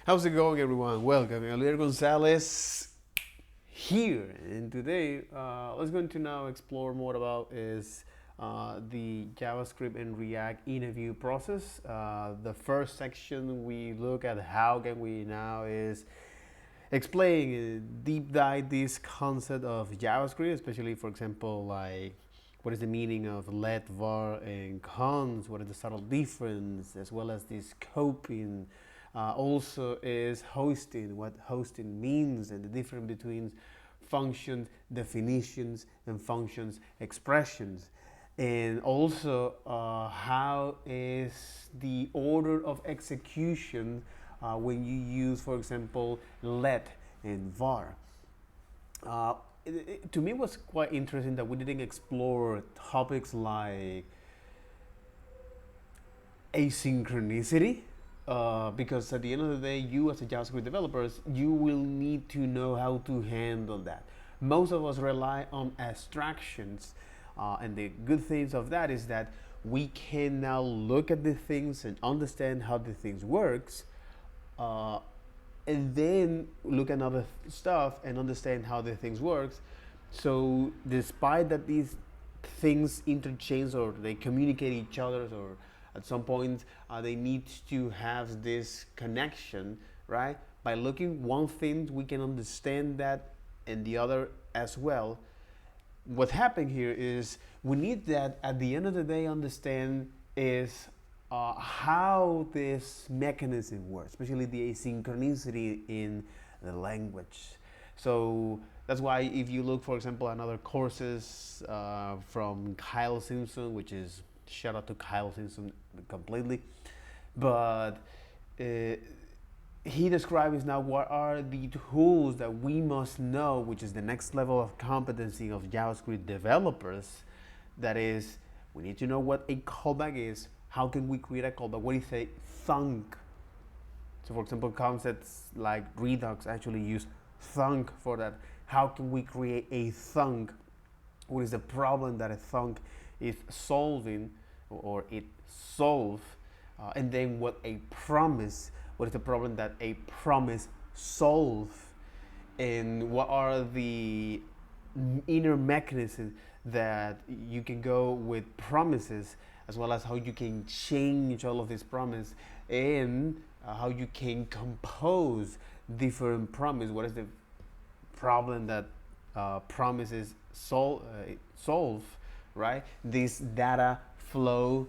How's it going, everyone? Welcome. Elier Gonzalez here, and today let's going to now explore more about is the JavaScript and React interview process. The first section we look at how can we now is explain deep dive this concept of JavaScript, especially for example like what is the meaning of let, var, and cons, what is the subtle difference, as well as the scoping. Also is hosting, what hosting means, and the difference between functions definitions and functions expressions, and also how is the order of execution when you use, for example, let and var. To me, it was quite interesting that we didn't explore topics like asynchronicity, because at the end of the day, you as a JavaScript developers, you will need to know how to handle that. Most of us rely on abstractions, and the good things of that is that we can now look at the things and understand how the things works, uh, and then look at other stuff and understand how the things works. So despite that these things interchange or they communicate each other, or at some point they need to have this connection, right? By looking one thing, we can understand that, and the other as well. What happened here is we need that at the end of the day understand is how this mechanism works, especially the asynchronicity in the language. So that's why if you look, for example, at other courses from Kyle Simpson, which is shout out to Kyle Simpson completely, but he describes now what are the tools that we must know, which is the next level of competency of JavaScript developers. That is, we need to know what a callback is. How can we create a callback? What is a thunk? So, for example, concepts like Redux actually use thunk for that. How can we create a thunk? What is the problem that a thunk is solving, or it solves? And then what a promise, what is the problem that a promise solves? And what are the inner mechanisms that you can go with promises, as well as how you can change all of these promises, and how you can compose different promises. What is the problem that promises solve, right? This data flow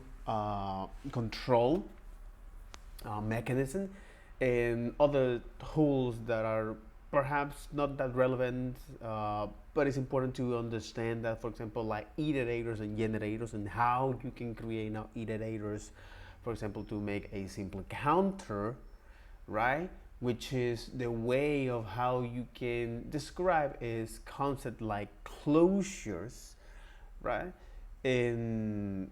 control mechanism, and other tools that are perhaps not that relevant, but it's important to understand that, for example, like iterators and generators, and how you can create now iterators, for example, to make a simple counter, right? Which is the way of how you can describe is concept like closures, right? And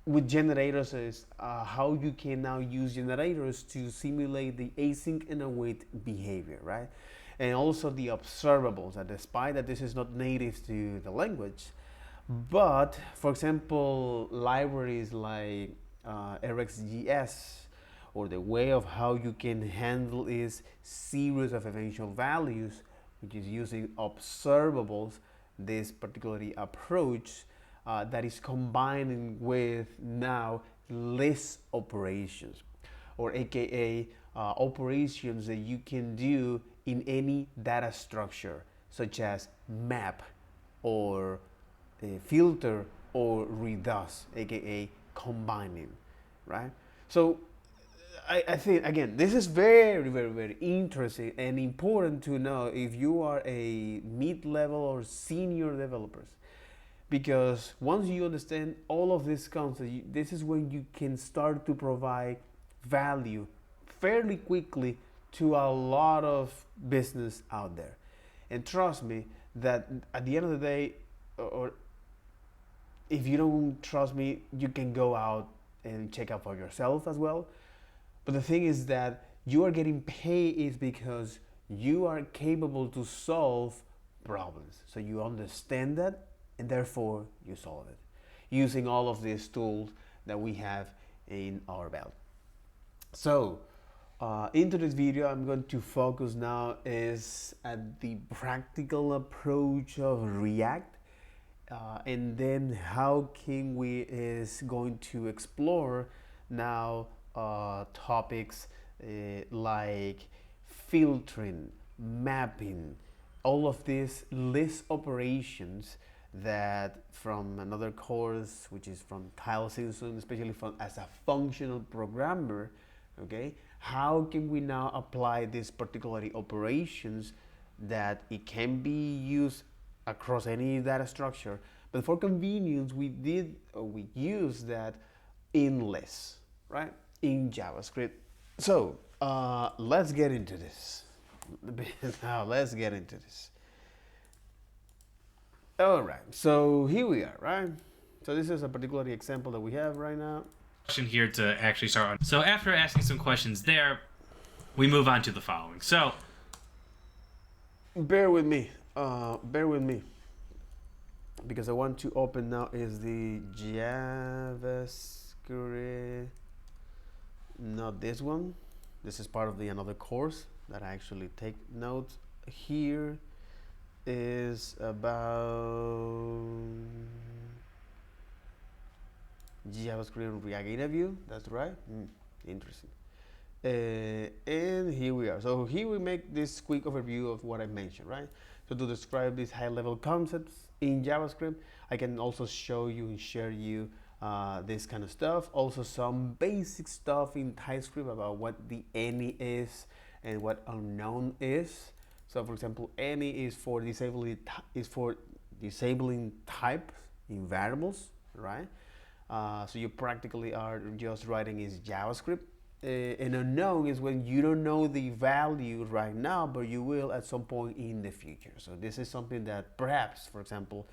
with generators is how you can now use generators to simulate the async and await behavior, right? And also the observables, that despite that this is not native to the language, but for example, libraries like RxJS, or the way of how you can handle is series of eventual values, which is using observables, this particularly approach that is combining with now list operations, or aka operations that you can do in any data structure, such as map, or filter, or reduce, aka combining, right? So I think again this is very, very, very interesting and important to know if you are a mid-level or senior developers, because once you understand all of these concepts, this is when you can start to provide value fairly quickly to a lot of business out there. And trust me that at the end of the day, or if you don't trust me, you can go out and check out for yourself as well. But the thing is that you are getting paid is because you are capable to solve problems. So you understand that, and therefore you solve it using all of these tools that we have in our belt. So Into this video, I'm going to focus now is at the practical approach of React, and then how can we is going to explore now topics like filtering, mapping, all of these list operations that from another course, which is from Kyle Simpson, especially from as a functional programmer. Okay, how can we now apply these particular operations that it can be used across any data structure, but for convenience we use that in list, right, in JavaScript. So let's get into this. Now let's get into this. All right, so here we are, right? So this is a particular example that we have right now. Question here to actually start on. So after asking some questions there, we move on to the following. So bear with me, because I want to open now is the JavaScript, not this one. This is part of the another course that I actually take notes. Here is about JavaScript and React interview. That's right. Interesting. And here we are. So here we make this quick overview of what I mentioned, right? So to describe these high-level concepts in JavaScript, I can also show you and share you this kind of stuff. Also some basic stuff in TypeScript about what the any is and what unknown is. So for example, any is for disabling types in variables, right? So you practically are just writing is JavaScript. And unknown is when you don't know the value right now, but you will at some point in the future. So this is something that perhaps, for example,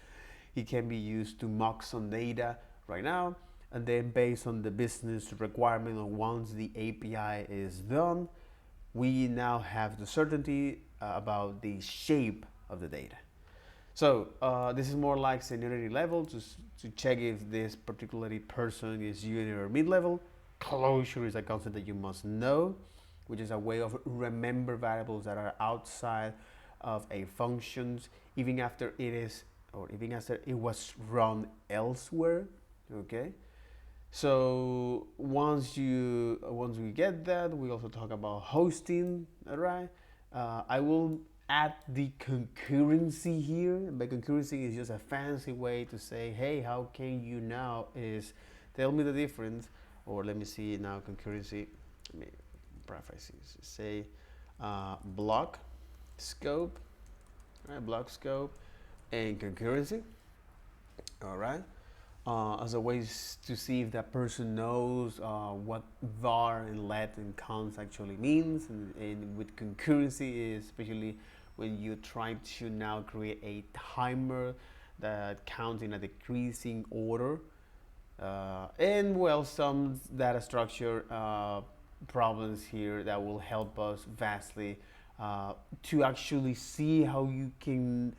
it can be used to mock some data right now, and then based on the business requirement, or once the API is done, we now have the certainty about the shape of the data. So this is more like seniority level to check if this particular person is junior or mid-level. Closure is a concept that you must know, which is a way of remember variables that are outside of a functions, even after it is, or even after it was run elsewhere. Okay. So once we get that, we also talk about hosting. All right. I will add the concurrency here. By concurrency is just a fancy way to say, hey, how can you now is tell me the difference, or let me see now concurrency. Let me preface this. Say block scope, right? Block scope and concurrency. All right. As a way to see if that person knows what var and let and const actually means, and with concurrency is especially when you try to now create a timer that counts in a decreasing order, and well, some data structure problems here that will help us vastly to actually see how you can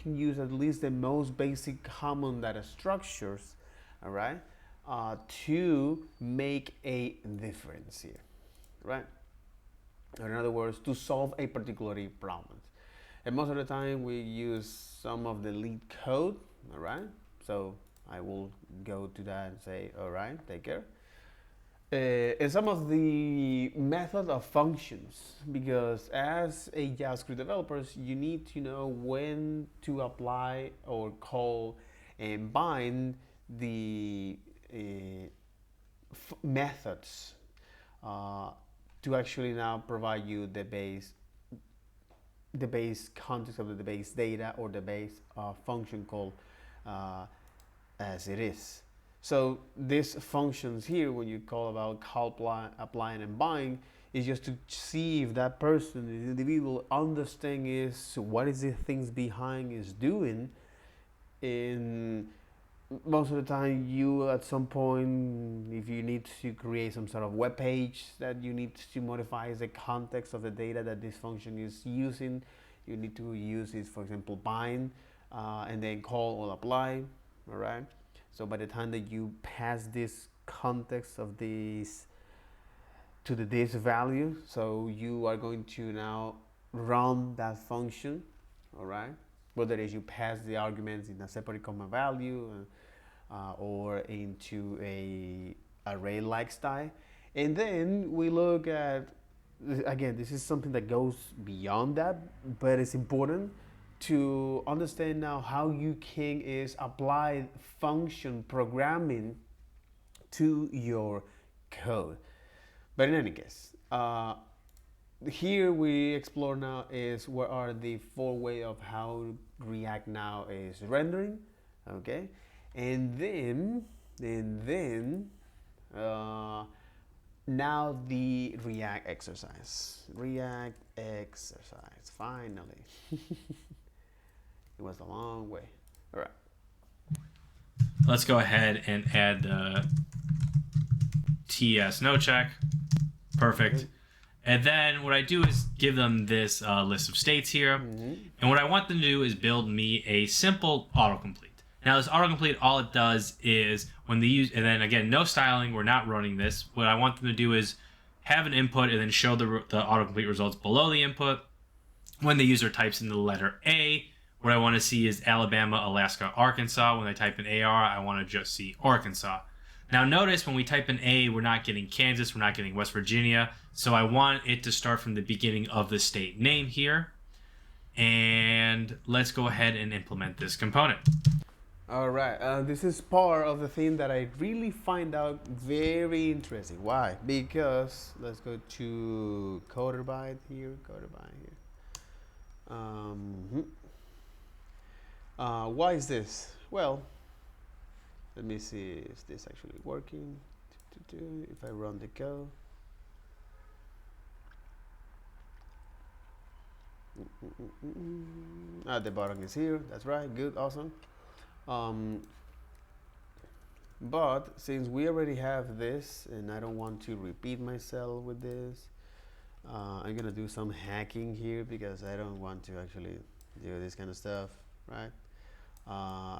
use at least the most basic common data structures, all right, to make a difference here, right? Or in other words, to solve a particular problem. And most of the time we use some of the lead code, all right? So I will go to that and say, all right, take care. And some of the method of functions, because as a JavaScript developers, you need to know when to apply or call and bind the methods to actually now provide you the base context of the base data, or the base function call as it is. So these functions here, when you call about call, applying and bind, is just to see if that person, the individual, understand is what is the things behind is doing. In most of the time, you at some point, if you need to create some sort of web page that you need to modify the context of the data that this function is using, you need to use it, for example, bind, and then call or apply. All right. So by the time that you pass this context of these to the this value. So you are going to now run that function, all right? Whether it is you pass the arguments in a separate comma value or into a array like style. And then we look at, again, this is something that goes beyond that, but it's important to understand now how you can is apply function programming to your code. But in any case, here we explore now is what are the four way of how React now is rendering, okay, and then now the React exercise. Finally. It was a long way. All right. Let's go ahead and add the TS no check. Perfect. And then what I do is give them this list of states here. And what I want them to do is build me a simple autocomplete. Now this autocomplete, all it does is when they use, and then again, no styling, we're not running this. What I want them to do is have an input and then show the autocomplete results below the input. When the user types in the letter A, what I want to see is Alabama, Alaska, Arkansas. When I type in AR, I want to just see Arkansas. Now notice when we type in A, we're not getting Kansas, we're not getting West Virginia. So I want it to start from the beginning of the state name here. And let's go ahead and implement this component. All right, this is part of the thing that I really find out very interesting. Why? Because let's go to CoderByte here. Why is this? Well, let me see, is this actually working? If I run the code. The button is here. That's right. Good. Awesome. But since we already have this and I don't want to repeat myself with this, I'm gonna do some hacking here because I don't want to actually do this kind of stuff, right?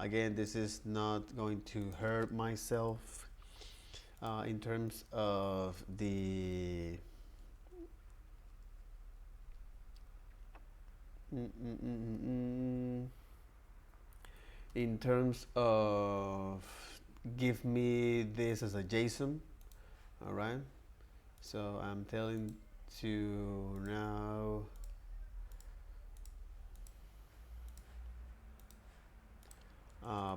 Again, this is not going to hurt myself in terms of the in terms of give me this as a JSON. All right, so I'm telling to now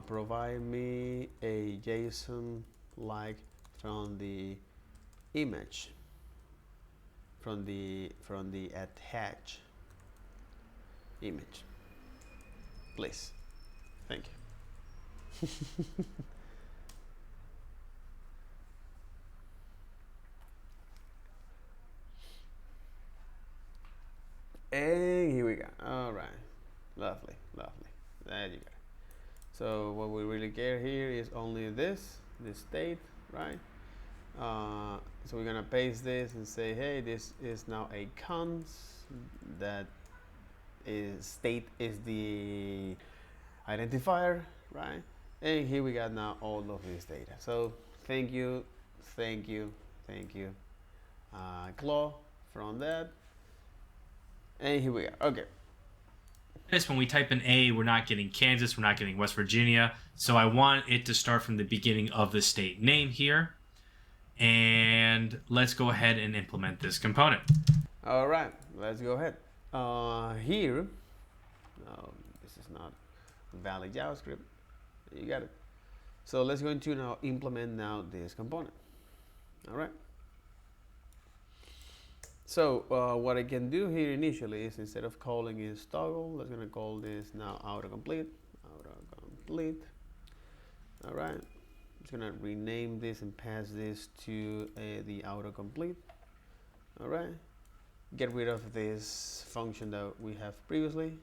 provide me a JSON like from the image, from the attached image, please. Thank you. And here we go. All right, lovely. There you go. So what we really care here is only this state, right? So we're gonna paste this and say, hey, this is now a cons. That is state is the identifier, right? And here we got now all of this data. So thank you, Claw from that. And here we go. Okay. When we type in A, we're not getting Kansas, we're not getting West Virginia. So I want it to start from the beginning of the state name here. And let's go ahead and implement this component. All right, let's go ahead. Here, this is not valid JavaScript. You got it. So let's go into now implement now this component. All right. So what I can do here initially is instead of calling is toggle, let's gonna call this now autocomplete. All right. I'm just gonna rename this and pass this to the autocomplete. All right. Get rid of this function that we have previously,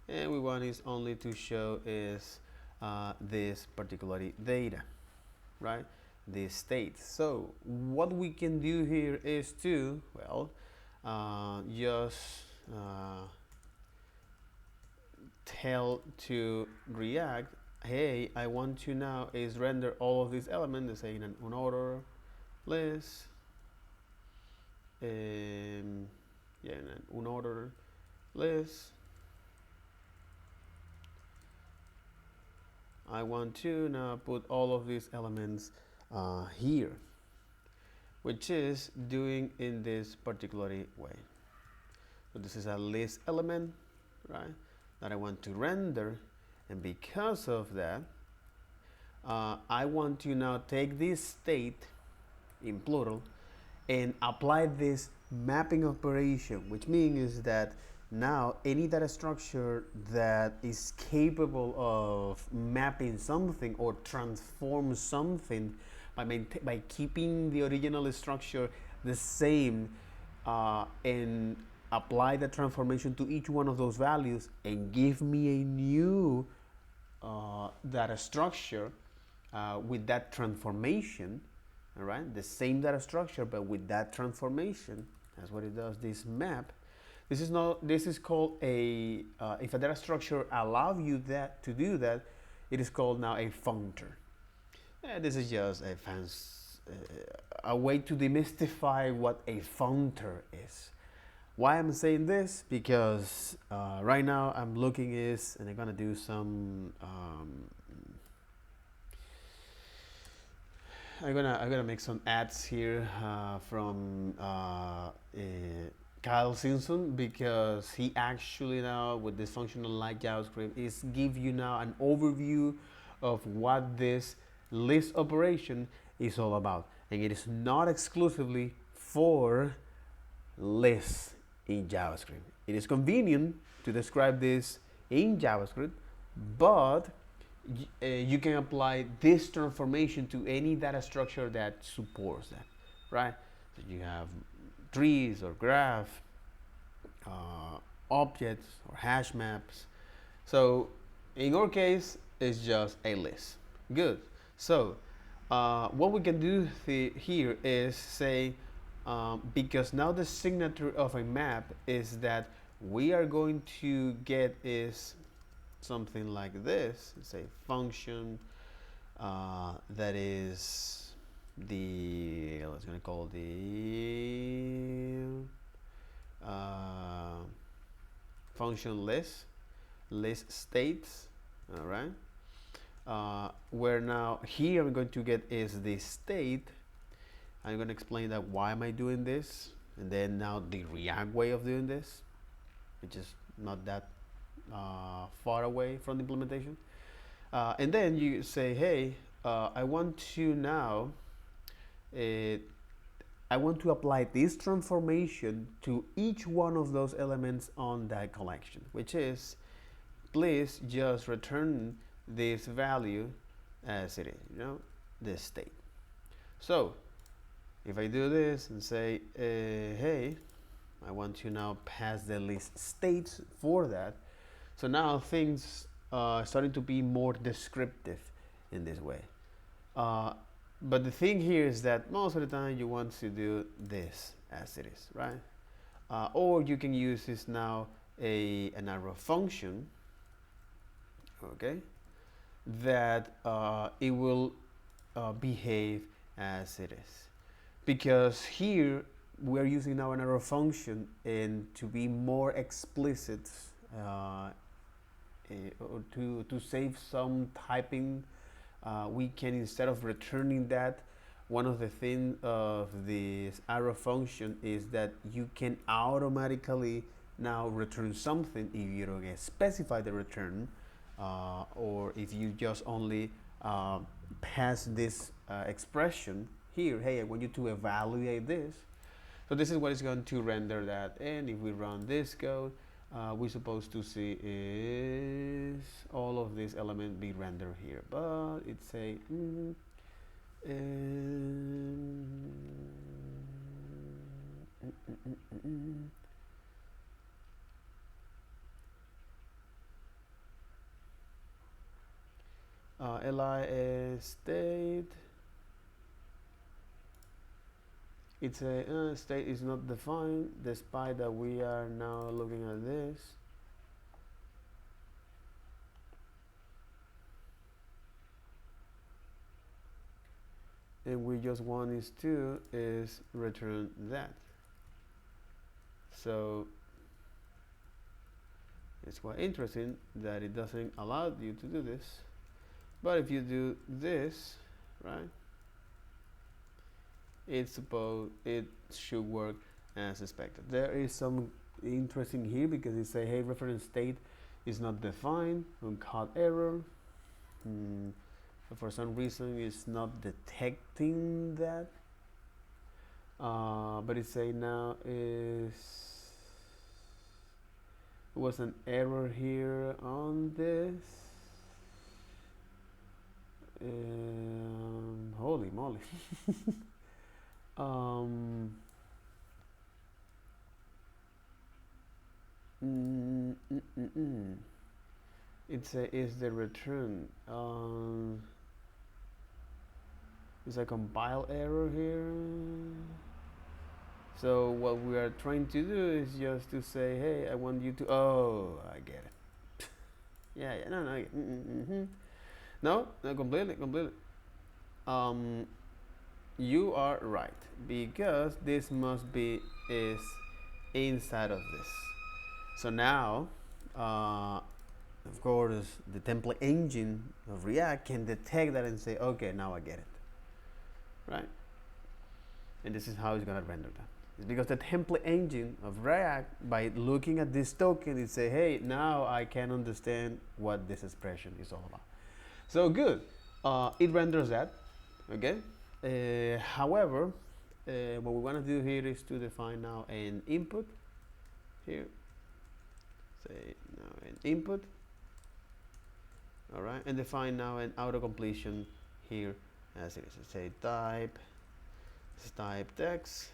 and we want is only to show is this particular data, right? The state. So what we can do here is to, well, just tell to React, hey, I want to now is render all of these elements, let's say in an unorder list, yeah, in an unordered list. I want to now put all of these elements here, which is doing in this particular way. So this is a list element, right, that I want to render, and because of that, I want to now take this state in plural and apply this mapping operation, which means that now any data structure that is capable of mapping something or transform something by keeping the original structure the same, and apply the transformation to each one of those values and give me a new data structure with that transformation. All right, the same data structure but with that transformation. That's what it does, this map. This is called a if a data structure allows you that to do that, it is called now a functor. This is just a fancy a way to demystify what a functor is. Why I'm saying this? Because right now I'm looking is, and I'm gonna do some I'm gonna make some ads here from Kyle Simpson, because he actually now with this functional like JavaScript is give you now an overview of what this list operation is all about, and it is not exclusively for lists in JavaScript. It is convenient to describe this in JavaScript, but you can apply this transformation to any data structure that supports that, right? So you have trees or graph, objects or hash maps. So in our case, it's just a list. Good. So what we can do here is say, because now the signature of a map is that we are going to get is something like this. It's a function that is the, let's gonna call the function list states. All right, where now here I'm going to get is the state. I'm going to explain that why am I doing this, and then now the React way of doing this, which is not that far away from the implementation. And then you say, hey, I want to now I want to apply this transformation to each one of those elements on that collection, which is, please just return this value as it is, this state. So if I do this and say, hey, I want to now pass the list states for that. So now things are starting to be more descriptive in this way. But the thing here is that most of the time you want to do this as it is, right? Or you can use this now an arrow function, okay, that it will behave as it is. Because here we're using now an arrow function, and to be more explicit, or to save some typing, we can, instead of returning that, one of the things of this arrow function is that you can automatically now return something if you don't specify the return, or if you just only pass this expression here, hey, I want you to evaluate this. So this is what is going to render that. And if we run this code, we're supposed to see is all of these elements be rendered here, but it's a li state. It's a state is not defined, despite that we are now looking at this. And we just want is to return that. So it's quite interesting that it doesn't allow you to do this, but if you do this, right, it should work as expected. There is some interesting here because it say, hey, reference state is not defined, uncaught error. For some reason it's not detecting that, but it say now was an error here on this. Holy moly. Is the return. Is a compile error here. So what we are trying to do is just to say, hey, I want you to. Oh, I get it. Yeah, no, no, completely. You are right because this must be is inside of this. So now, of course, the template engine of React can detect that and say, okay, now I get it, right? And this is how it's gonna render that. It's because the template engine of React, by looking at this token, it say, hey, now I can understand what this expression is all about. So good, it renders that, okay? However, what we want to do here is to define now an input here. Say now an input, all right, and define now an autocompletion here as it is. Say type text.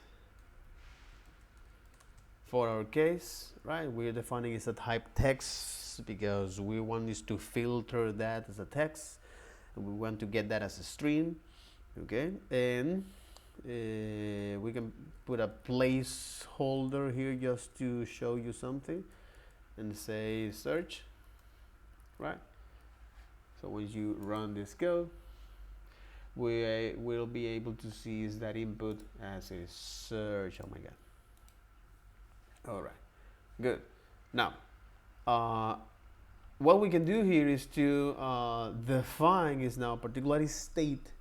For our case, right, we're defining is a type text because we want this to filter that as a text, and we want to get that as a string, okay? And we can put a placeholder here just to show you something, and say search, right? So once you run this code, we will be able to see is that input as a search. Oh my god. All right, good. Now, what we can do here is to define is now a particular state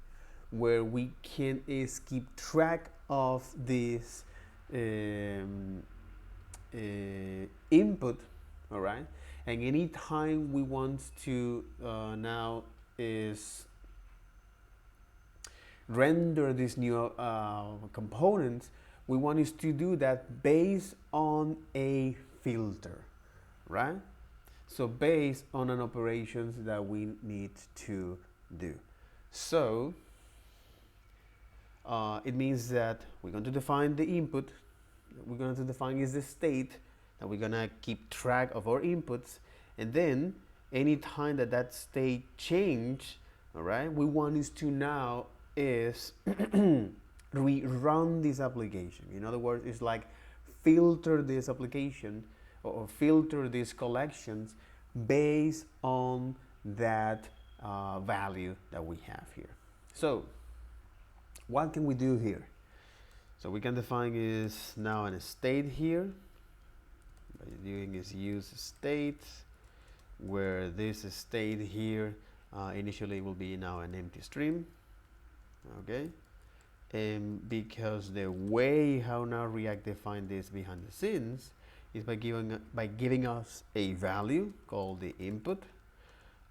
where we can keep track of this input, all right? And anytime we want to now is render these new components, we want is to do that based on a filter, right? So based on an operations that we need to do. So it means that we're going to define the input. We're going to define is the state that we're going to keep track of our inputs, and then anytime that that state change, all right, we want is to now is rerun this application. In other words, it's like filter this application or filter these collections based on that value that we have here. So what can we do here? So we can define is now a state here. What you're doing is use state, where this state here initially will be now an empty string, okay? And because the way how now React define this behind the scenes is by giving us a value called the input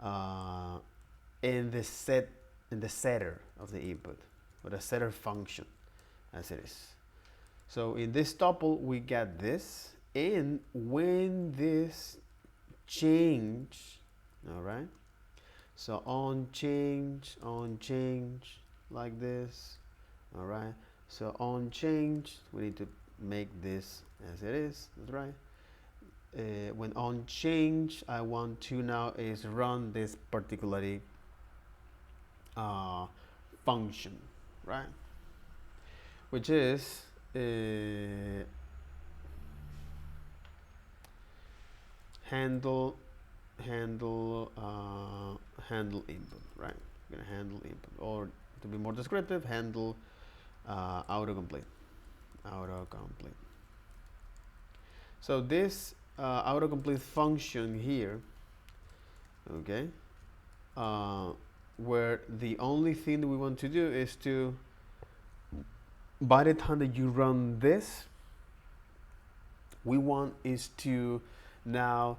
and the setter of the input, or the setter function as it is. So in this tuple we get this, and when this change, all right, so on change like this, all right, so on change we need to make this as it is, that's right. When on change I want to now is run this particularly function, right, which is handle input, right? We're gonna handle input, or to be more descriptive, handle autocomplete. So this autocomplete function here, okay, where the only thing that we want to do is to, by the time that you run this, we want is to now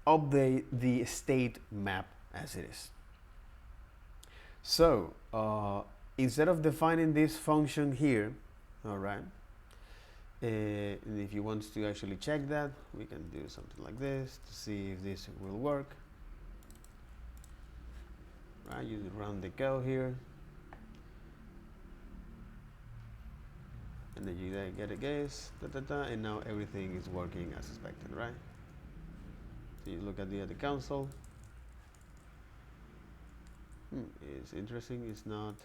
update the state map as it is. So instead of defining this function here, all right, and if you want to actually check that, we can do something like this to see if this will work. Right, you run the code here, and then you get a guess, and now everything is working as expected, right? So you look at the other console. It's interesting. It's not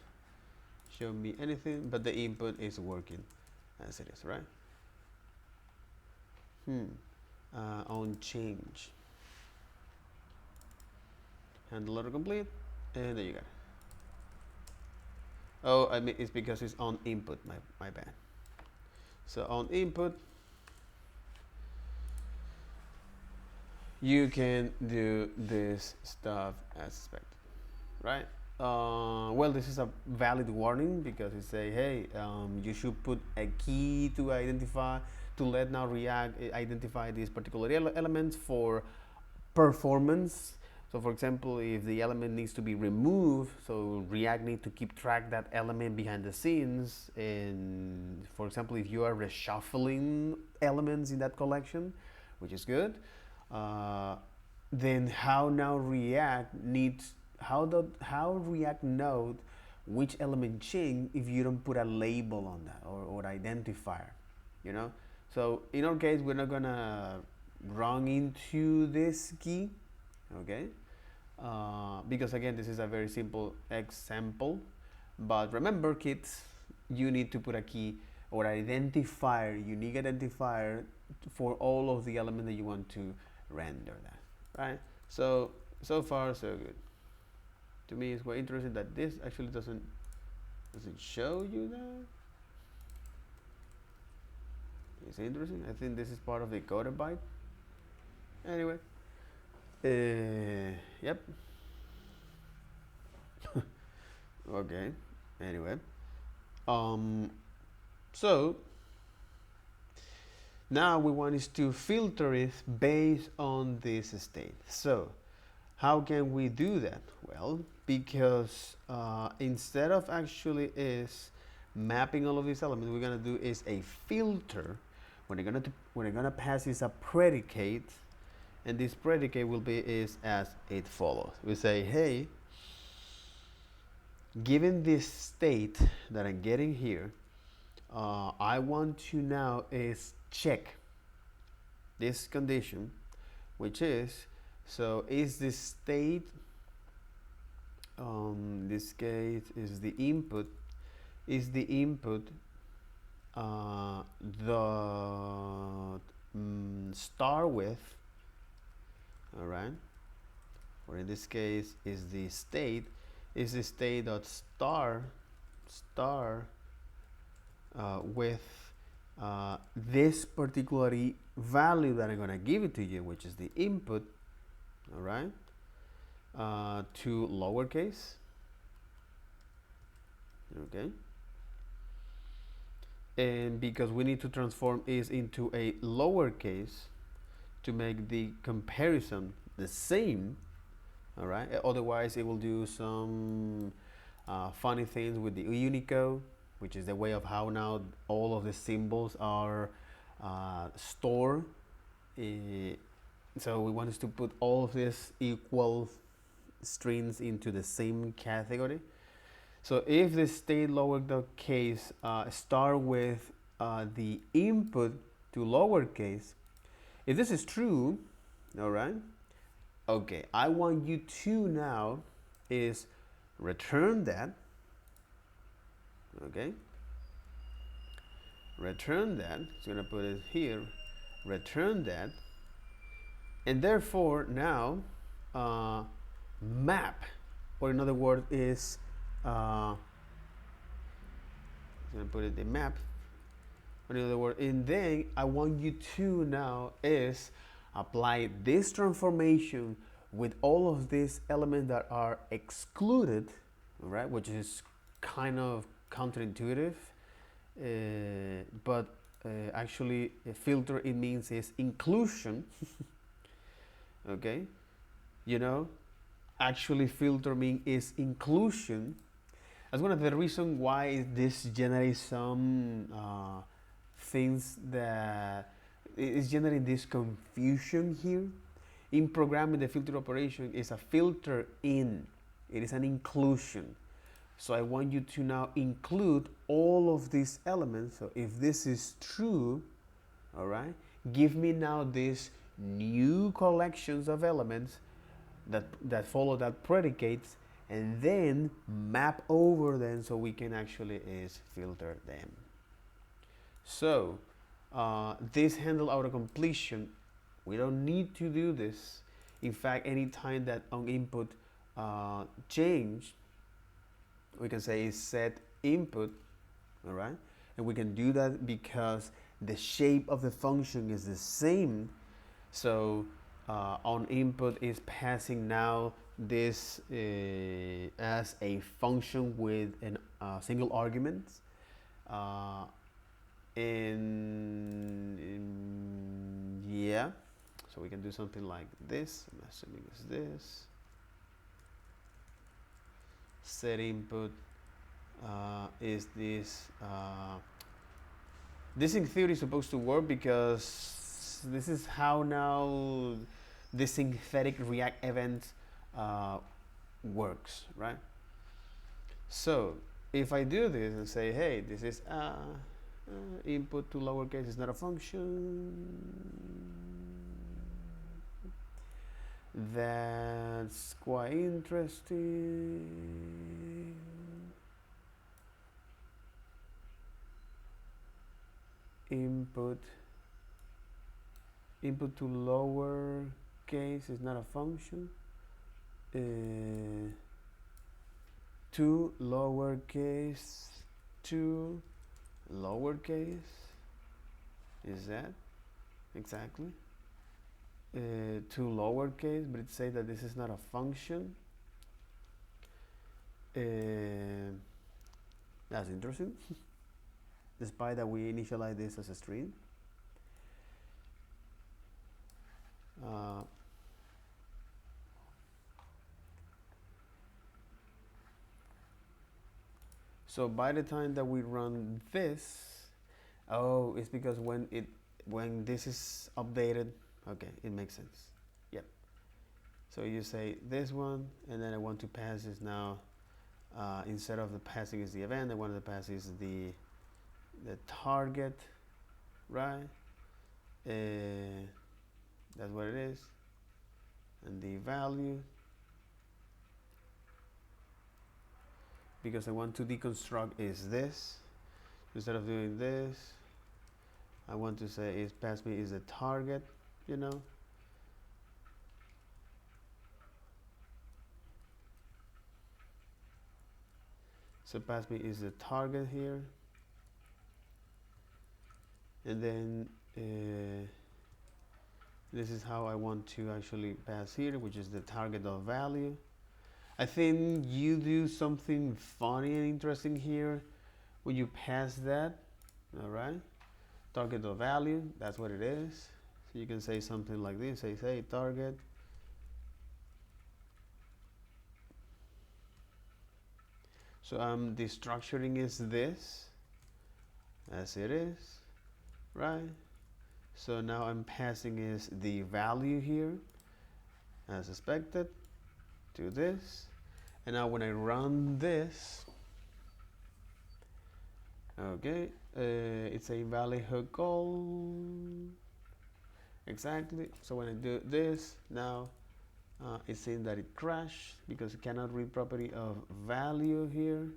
showing me anything, but the input is working as it is, right? On change, handle autocomplete, and there you go. Oh, I mean, it's because it's on input. My bad. So on input, you can do this stuff as expected, right? Well, this is a valid warning because it say, hey, you should put a key to identify, to let now React identify these particular elements for performance. So for example, if the element needs to be removed, so React needs to keep track that element behind the scenes. And for example, if you are reshuffling elements in that collection, which is good, then how now React needs, how React knows which element change if you don't put a label on that or identifier, you know? So in our case, we're not gonna run into this key, okay? Because again, this is a very simple example. But remember, kids, you need to put a key or identifier, unique identifier for all of the elements that you want to render that, right? So far so good. To me, it's quite interesting that this actually doesn't show you that. It's interesting. I think this is part of the code byte. Anyway, yep. Okay. Anyway, so now we want is to filter it based on this state. So how can we do that? Well, because instead of actually is mapping all of these elements, we're gonna do is a filter. What we're gonna pass is a predicate, and this predicate will be is as it follows. We say, hey, given this state that I'm getting here, I want to now is check this condition, which is, so is this state, this case is the input the star with, all right, or in this case is the state dot star with this particular value that I'm gonna give it to you, which is the input, all right, to lowercase, okay. And because we need to transform is into a lowercase to make the comparison the same, all right, otherwise it will do some funny things with the Unicode, which is the way of how now all of the symbols are stored. So we want us to put all of these equal strings into the same category. So if the state lowercase start with the input to lowercase, if this is true, all right, okay, I want you to now is return that, okay, return that, so I'm gonna put it here, return that, and therefore now map, or in other words is I'm gonna put it the map In other words, and then I want you to now is apply this transformation with all of these elements that are excluded, right? Which is kind of counterintuitive, but actually a filter it means is inclusion. Okay, you know, actually filter mean is inclusion. That's one of the reasons why this generates some things that is generating this confusion here. In programming, the filter operation is a filter in. It is an inclusion. So I want you to now include all of these elements. So if this is true, all right, give me now these new collections of elements that follow that predicates, and then map over them so we can actually is filter them. So this handle autocompletion, we don't need to do this. In fact, anytime that on input change, we can say is set input, all right? And we can do that because the shape of the function is the same. So on input is passing now this as a function with a single argument. Yeah, so we can do something like this. I'm assuming it's this. Set input is this. This in theory is supposed to work because this is how now the synthetic React event works, right? So if I do this and say, hey, this is input to lowercase is not a function, that's quite interesting. Input to lowercase is not a function. To lowercase is that exactly to lowercase, but it says that this is not a function. That's interesting. Despite that we initialize this as a string. So by the time that we run this, oh, it's because when this is updated, okay, it makes sense. Yep. So you say this one, and then I want to pass this now. Instead of the passing is the event, I want to pass is the target, right? That's what it is, and the value. Because I want to deconstruct is this. Instead of doing this, I want to say is pass me is the target, you know. So pass me is the target here. And then this is how I want to actually pass here, which is the target of value. I think you do something funny and interesting here when you pass that, all right? Target of value, that's what it is. So you can say something like this, say target. So the structuring is this, as it is, right? So now I'm passing is the value here, as expected, to this. And now when I run this, okay, it's a valid hook call. Exactly. So when I do this, now it's saying that it crashed because it cannot read property of value here.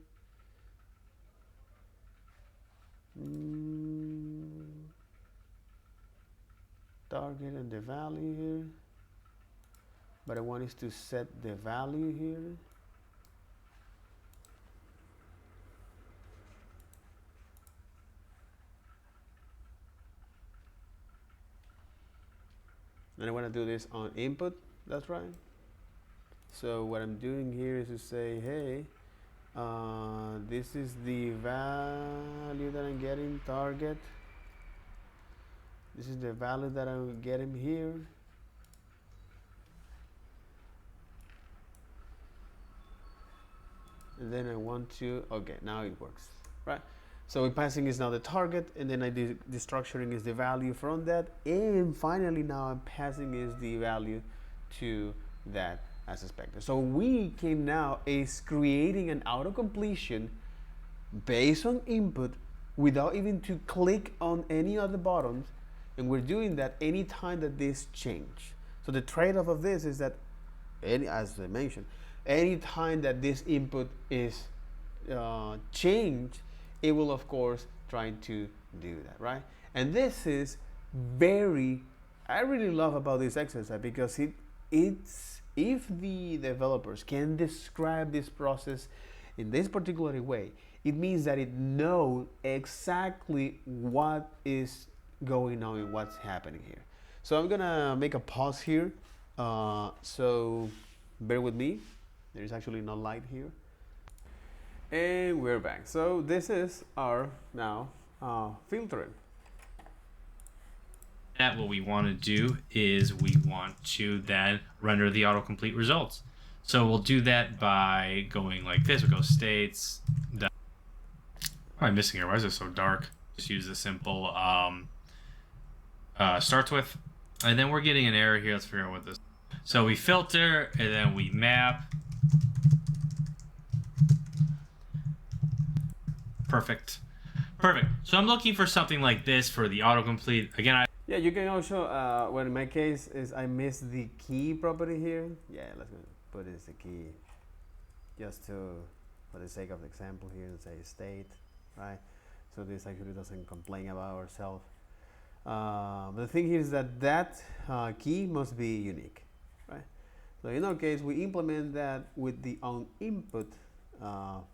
Target and the value here. But I want is to set the value here. And I want to do this on input. That's right. So what I'm doing here is to say, hey, this is the value that I'm getting, target. This is the value that I'm getting here. And then I want to, okay, now it works, right? So we're passing is now the target, and then the structuring is the value from that, and finally now I'm passing is the value to that as expected. So we can now is creating an auto completion based on input without even to click on any other buttons, and we're doing that anytime that this change. So the trade-off of this is that, as I mentioned, anytime that this input is changed, it will of course try to do that, right? And this is I really love about this exercise because it's if the developers can describe this process in this particular way, it means that it knows exactly what is going on and what's happening here. So I'm gonna make a pause here. So bear with me. There's actually no light here. And we're back. So this is our now filtering. That what we want to do is we want to then render the autocomplete results. So we'll do that by going like this. We'll go states. What am I missing here? Why is it so dark? Just use the simple starts with. And then we're getting an error here. Let's figure out what this is. So we filter and then we map. Perfect. So I'm looking for something like this for the autocomplete. Again, yeah, you can also, well, in my case is I missed the key property here. Yeah, let's put this the key just for the sake of the example here, let's say state, right? So this actually doesn't complain about ourselves. But the thing here is that key must be unique, right? So in our case, we implement that with the onInput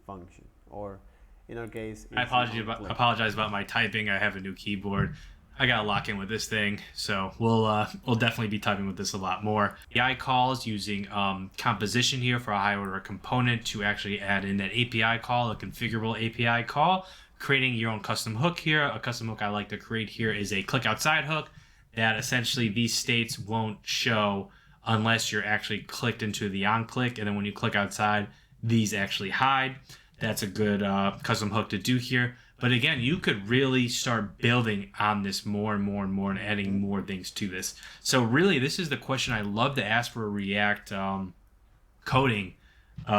function, or in our case, I apologize about my typing. I have a new keyboard. I gotta lock in with this thing, so we'll definitely be typing with this a lot more. API calls using composition here for a high order component to actually add in that API call, a configurable API call, creating your own custom hook here. A custom hook I like to create here is a click outside hook that essentially these states won't show unless you're actually clicked into the on click, and then when you click outside, these actually hide. That's a good custom hook to do here. But again, you could really start building on this more and more and more and adding more things to this. So really, this is the question I love to ask for a React coding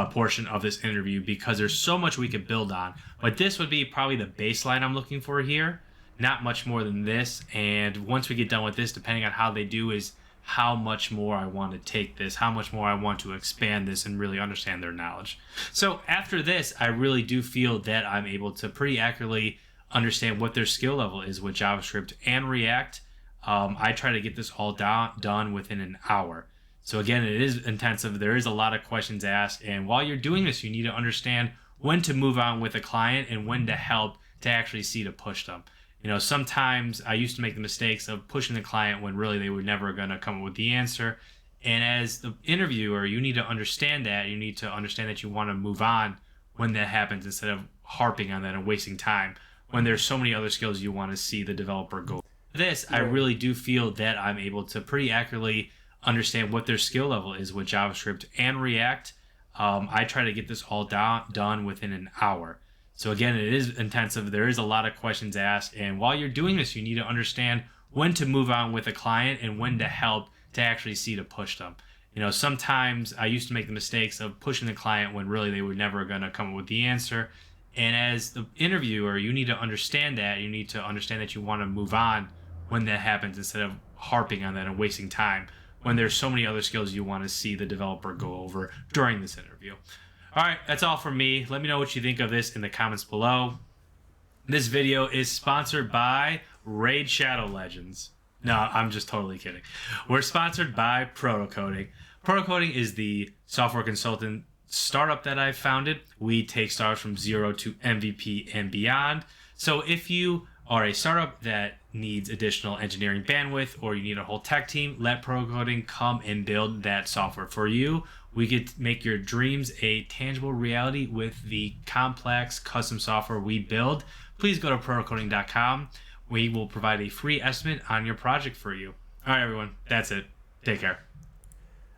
portion of this interview, because there's so much we could build on. But this would be probably the baseline I'm looking for here. Not much more than this. And once we get done with this, depending on how they do, is how much more I want to take this, how much more I want to expand this and really understand their knowledge. So after this, I really do feel that I'm able to pretty accurately understand what their skill level is with JavaScript and React. I try to get this all done within an hour. So again, it is intensive. There is a lot of questions asked. And while you're doing this, you need to understand when to move on with a client and when to help to actually see to push them. You know, sometimes I used to make the mistakes of pushing the client when really they were never going to come up with the answer. And as the interviewer, you need to understand that. You need to understand that you want to move on when that happens instead of harping on that and wasting time when there's so many other skills you want to see the developer go. This, I really do feel that I'm able to pretty accurately understand what their skill level is with JavaScript and React. I try to get this all done within an hour. So again, it is intensive. There is a lot of questions asked. And while you're doing this, you need to understand when to move on with a client and when to help to actually see to push them. You know, sometimes I used to make the mistakes of pushing the client when really they were never going to come up with the answer. And as the interviewer, you need to understand that. You need to understand that you want to move on when that happens instead of harping on that and wasting time when there's so many other skills you want to see the developer go over during this interview. All right, that's all from me. Let me know what you think of this in the comments below. This video is sponsored by Raid Shadow Legends. No, I'm just totally kidding. We're sponsored by Protocoding. Protocoding is the software consultant startup that I founded. We take startups from zero to MVP and beyond. So if you are a startup that needs additional engineering bandwidth or you need a whole tech team, let Pro Coding come and build that software for you. We could make your dreams a tangible reality with the complex custom software we build. Please go to procoding.com. We will provide a free estimate on your project for you. All right, everyone. That's it. Take care.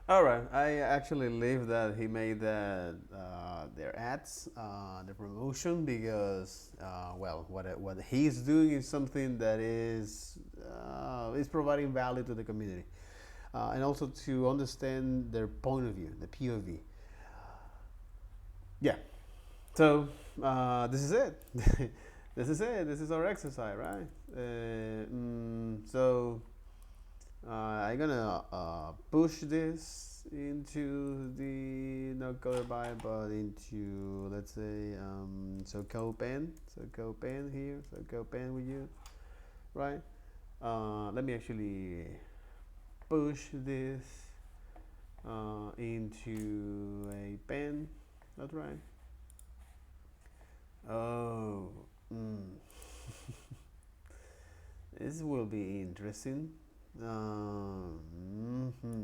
All right, I actually live that he made their ads, the promotion, because well, what he's doing is something that is providing value to the community, and also to understand their point of view, the POV. Yeah. So this is it. This is it. This is our exercise, right? So I'm gonna push this into the not color by, but into, let's say, so copen, here, so copen with you, right? Let me actually push this into a pen. That's right. Oh, this will be interesting. Mm-hmm.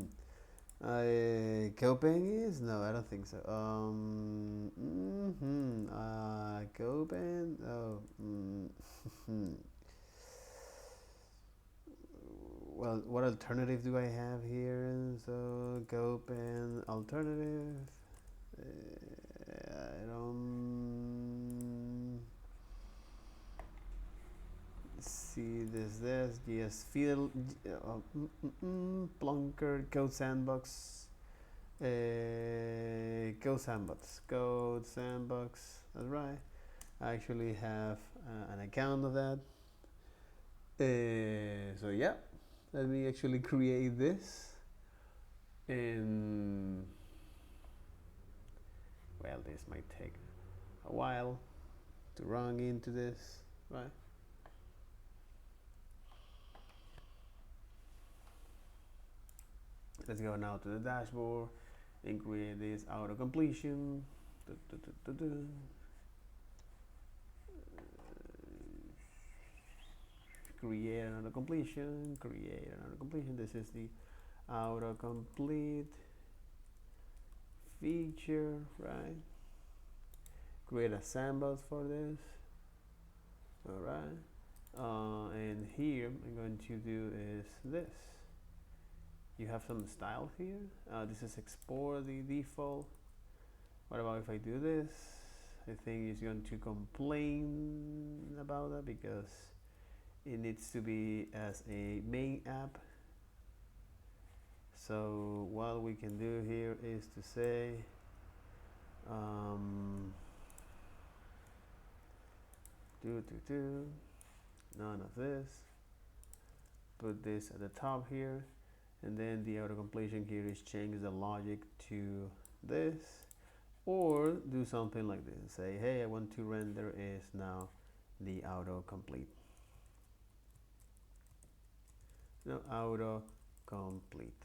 Copen is? No, I don't think so. Copen. Oh. Well, what alternative do I have here? So Copen alternative. I don't see this. Yes, feel Plunker code sandbox. Code sandbox. That's right. I actually have an account of that. So yeah, let me actually create this, and well, this might take a while to run into this, right? Let's go now to the dashboard and create this auto completion. Create another completion. This is the autocomplete feature, right? Create a sandbox for this. All right. And here I'm going to do is this. You have some style here. This is export the default. What about if I do this? I think it's going to complain about that because it needs to be as a main app. So what we can do here is to say none of this. Put this at the top here, and then the auto completion here is change the logic to this, or do something like this. Say, hey, I want to render is now the auto complete. No, auto complete.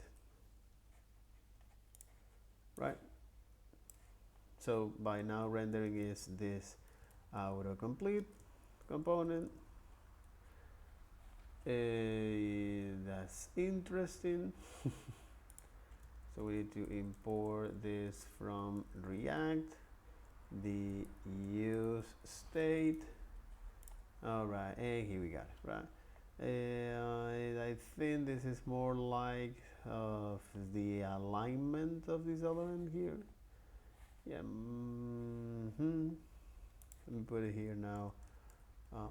Right? So by now rendering is this auto complete component. That's interesting. So we need to import this from React, the use state. All right, and here we got it, right? I think this is more like the alignment of this element here. Yeah. Let me put it here now.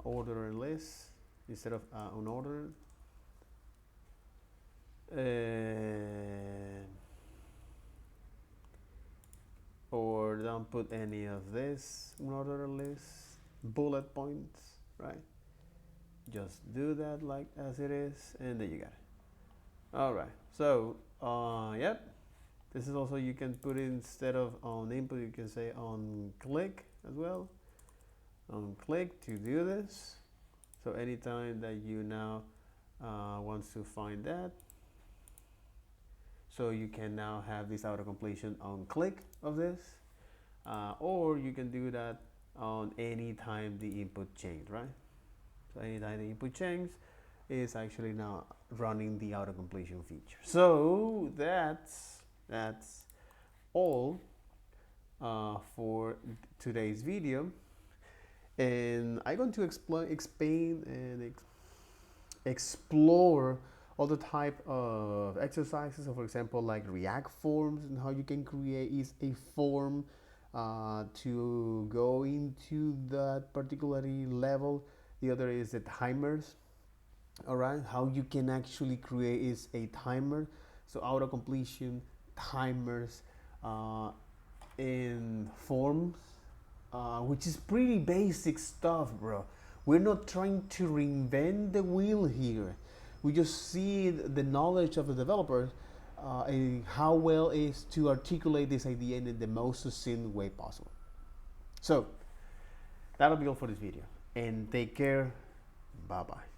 Order and list instead of unordered. Or don't put any of this unordered list bullet points, right? Just do that like as it is, and there you got it. All right. So, yep. This is also, you can put it instead of on input, you can say on click as well. On click to do this. So anytime that you now wants to find that, so you can now have this auto completion on click of this, or you can do that on any time the input change, right? So anytime the input changes, is actually now running the auto completion feature. So that's all for today's video, and I'm going to explain and explore all the type of exercises. So for example, like React forms and how you can create is a form to go into that particular level. The other is the timers. All right, how you can actually create is a timer. So auto completion, timers, in forms, which is pretty basic stuff, bro. We're not trying to reinvent the wheel here. We just see the knowledge of the developers and how well is to articulate this idea in the most succinct way possible. So that'll be all for this video, and take care. Bye bye.